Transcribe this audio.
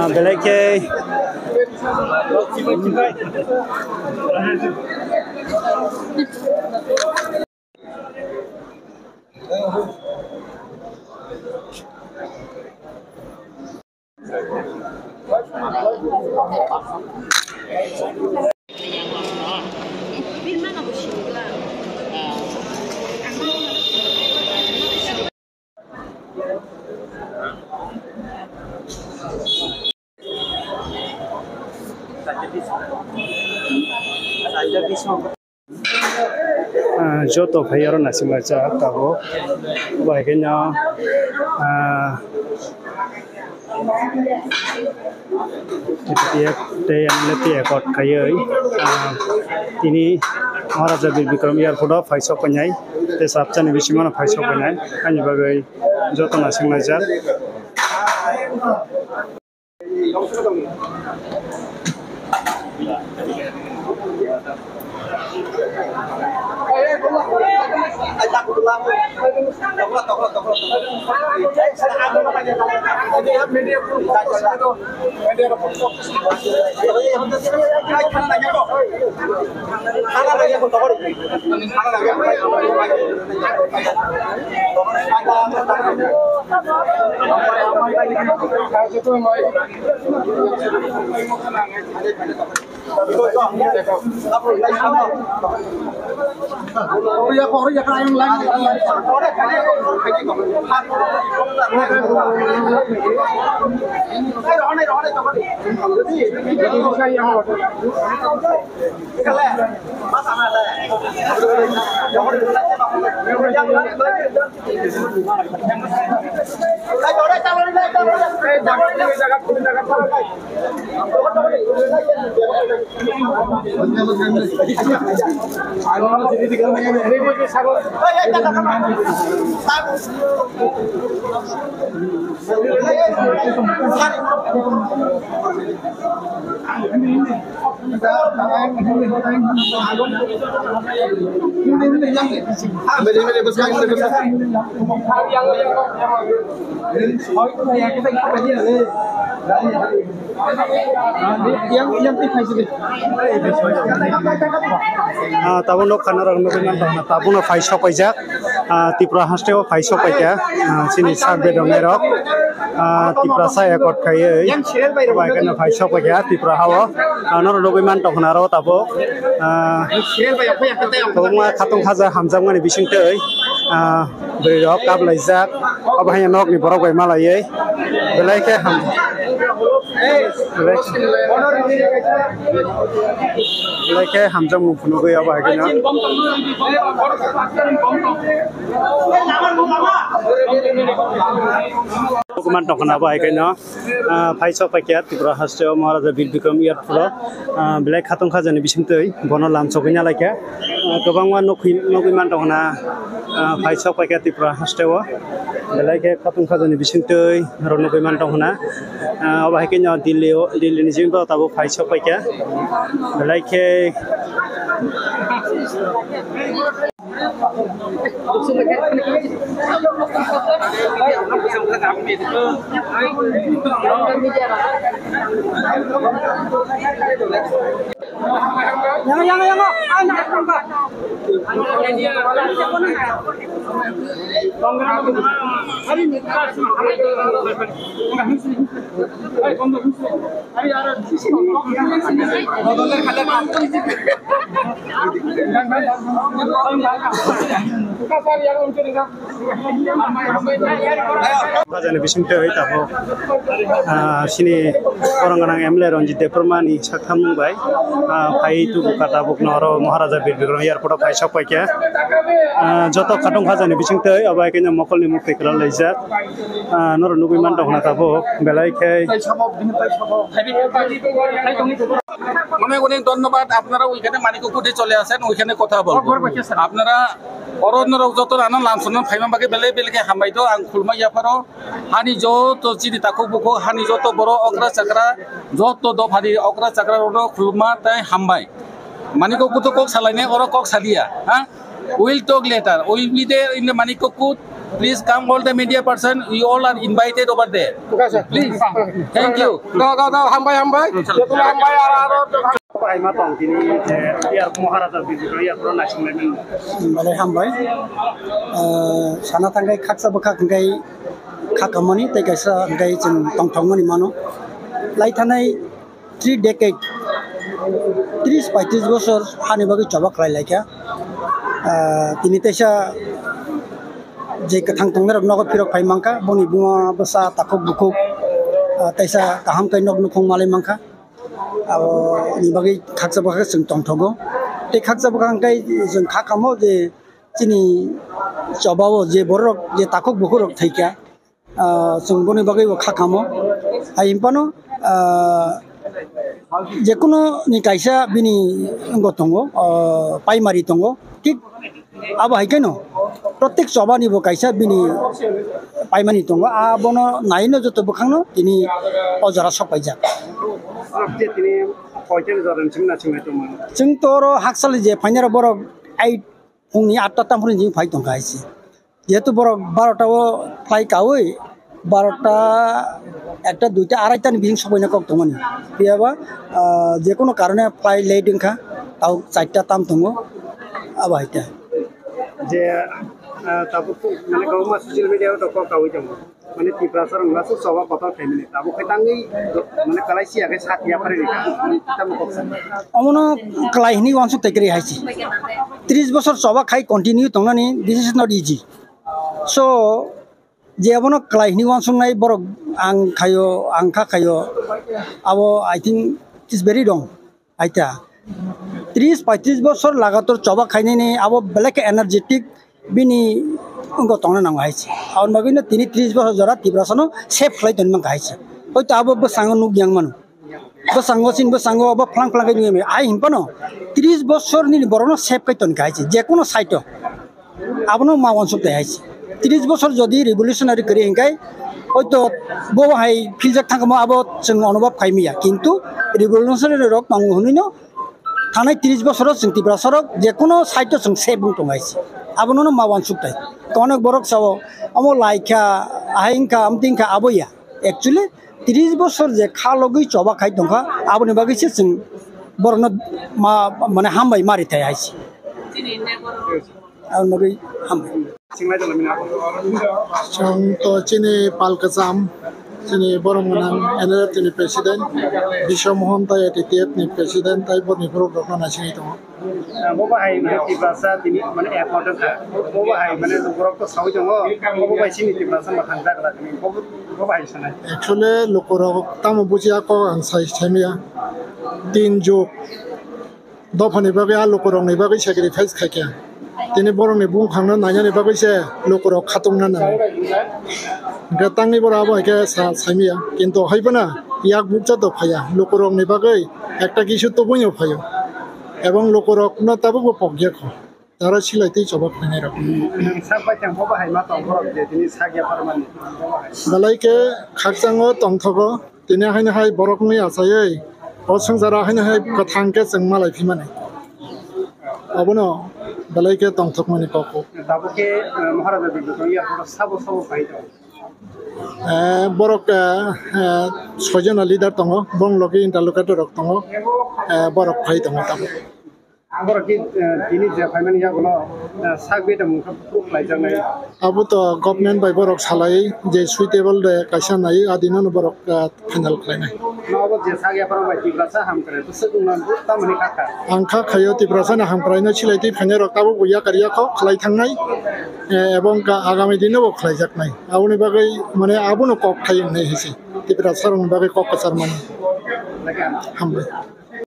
Belakang joto bayar nasi macam tahu, bagainya dia kot kaya ini Maharaja Bir Bikram Airport faisal penyai, tesapcan ini mana faisal penyai, hanya bagai joto nasi macam. Tabun nok khana rang nok nan tang tabun no faisal pajak Tripura hasteo faisal pajak sini sarbe dong erok Tripura saya kot kaya bagai na faisal pajak Tripura hawa nor nok iman tong naro tabo tong khatung khaja hamjam ngani bising tei berok kap laijak abahnya nok ni borok bai malai belai ke ham belai hamjam mufunu gaya bagai na dokumen tokna bagai na faisal paket Tripura hasteo Maharaja Bir Bikram Airport belai khatung khaja ni bising tei bono lamsognya lagi gobangwa dokumen tokna faisal paket Tripura hasteo belai ke khatung khaja ni bising tei rono dokumen tokna bagai na Delhi ni jingdo tabo faisal paket belai ke Kajian bising teh tahu sini orang-orang emler Ranjit Depermani sakam mumbai pai itu kata buk noro Maharaja Bir Bikram Airport pai sok pai kya joto kadung kajian bising teh abai kenya mokol ni mukti kelal lezat noro nugui mandok na tahu belai ke অনেক অনেক ধন্যবাদ আপনারা ওইখানে মানিকপুরে চলে আসেন ওইখানে কথা বলবো আপনারা অরণ্য যত রানা লামসন ফাইমা বাকি বেলে বেলে হামবাই তো আং খুলমা ইয়াফারো হানি যত চিনি তাকু বুকো হানি যত বড় অকরা চাকরা যত দফারি অকরা চাকরা রনো খুলমা তাই হামবাই মানিকো কুতো কক সালাইনে ওরা কক সালিয়া হ্যাঁ will talk later will be there in the মানিকো কুত please come all the media person you all are invited over there please thank you no hambai Ay matong kini biar Maharaja Bibikam ya pro national ni. Balai hambai, sana tangkai kaksa baka tangkai kakamani, tapi kaisa tangkai jeng tong mani mano. Lai tanai 3 decade, 30-35 bosor hani bagi coba kelai lagi. Kini tesa je ketang merok nokot pirok pai mangka, boni bunga besa takuk bukuk, tesa kaham kai nok nukung malai mangka. Ni bagi kaksa baka jeng tong tongo. Te kaksa baka tangkai jeng kakamo je sini coba wo je borok je takuk bukurok thaika. Jeng boni bagi wo kakamo. Impano je kuno ni kaisa bini engko tongo, pai mari tongo. Tik aba haikeno. Protek coba ni bo kaisa bini pai mani tongo. Abono naino joto bukangno ini ojara sok paijak. Jeng toro haksal je panjara borok ai pungni 8 ta pun jeng phai tongka aisi. Jehetu borok 12 ta o phai kaui 12 ta একটা দুইটা আড়াইটা বিহিং সবাই না কক তমনি বিয়াবা যে কোনো কারণে ফ্লাই লেট দিনখা তাও 4টা তাম তমো আবা এটা যে তারপর মানে গভর্নমেন্ট সোশ্যাল মিডিয়া তো কক কাউই তমো মানে টিপ্রাসার লাসু সবা কথা ফ্যামিলি তাবো খাইতাঙ্গি মানে কালাইসি আগে সাতিয়া পারে নিকা তাম কক অমনো ক্লাইনি ওয়ানসু তেকরি হাইছি 30 বছর সবা খাই কন্টিনিউ তংনানি this is not easy so যে abono klaihni wansung borok ang khayo angkha khayo abo I think it is very wrong aita 30-35 বছর লাগাতর চবা খাইনি নি abo black energetic bini ungko tongna nang haisi aun bagino 30 বছর jora tibrasano save khlai ton mang haisi hoito abo besango nuk yang manu besango abo phlang phlang kai ngi ai himpano 30 বছর ni borono save kai ton haisi je kono site abono ma wansuk te haisi 30 বছর যদি রিভলিউশনারি করি হিংকাই হয়তো বো হাই ফিলজাক থাকমো আবো जों অনুভব খাইমিয়া কিন্তু রিভলিউশনারি রক নং হনিনো থানাই 30 বছর जों ত্রিপুরা যে কোনো সাইট जों সেভ টংগাইছি আবনো মাওয়ান সুকতাই অনেক বরক সাও আমো লাইখা আইংকা আমতিংকা আবইয়া একচুয়ালি 30 বছর যে খালগই চবা খাই দংখা আবনি বাগিছে जों বরন মা মানে হামবাই মারি থাই আইছি আর নগই হামবাই Contoh cini Palkasam, cini Boromonang, NRF ni Presiden, Biswa Mohon tay TTF ni Presiden tay buat ni program nasi itu. Boba hai mana tibrasa tini mana airport ka. Boba hai mana borok to sawi jongo. Boba hai sini tibrasa makan tak lah tini. Boba hai sana. Actually lokorok tamu buci aku ansai semia. Tin juk. Dophan ni bagi lokorok ni bagi sacrifice kaya. Tini borong ni bung khangna nanya ni bagi se lokorok khatung na. Gatang ni borabo ke semia. Kinto hai bana yak bukca to phaya. Lokorok ni bagi ekta kisu to bunyo phayo. এবং লোকরক না তাবো পগিয়া খ তারা সিলাইতেই চবক নাই রক সাবাইতাং ববা হাই মা তং বরক যে তিনি সাগিয়া পারমানি বালাইকে খাকচাঙ্গ তংথগ তিনি হাইনে হাই বরকনি আসাयै অসংজারা হাইনে হাই কথাংকে जों মালাই ফিমানে অবনো বালাইকে তংথক মানে কক তাবকে মহারাজা বিবিকম ইয়া সাবো ফাইতো borok sojana leader tongo bong loki interlocutor rok tongo borok phai tongo tabo borok ki dini je phaimani ya gono sagbe ta mukha lai jangai abu to government by borok salai je suitable de kaisa nai adino borok final khlainai nobo je sagya paramai tibrasa ham kare to sedungna tamani kaka angkha khayo tibrasa na ham kraina chilaiti phane rok tabo buya kariya kho khlai thangnai এবং আগামী দিনেও খাইজাক নাই আউনি বাগৈ মানে আবুনো কক খাই নাই হিসি তিব্রা সরং বাগৈ কক কাচার মানে হামবাই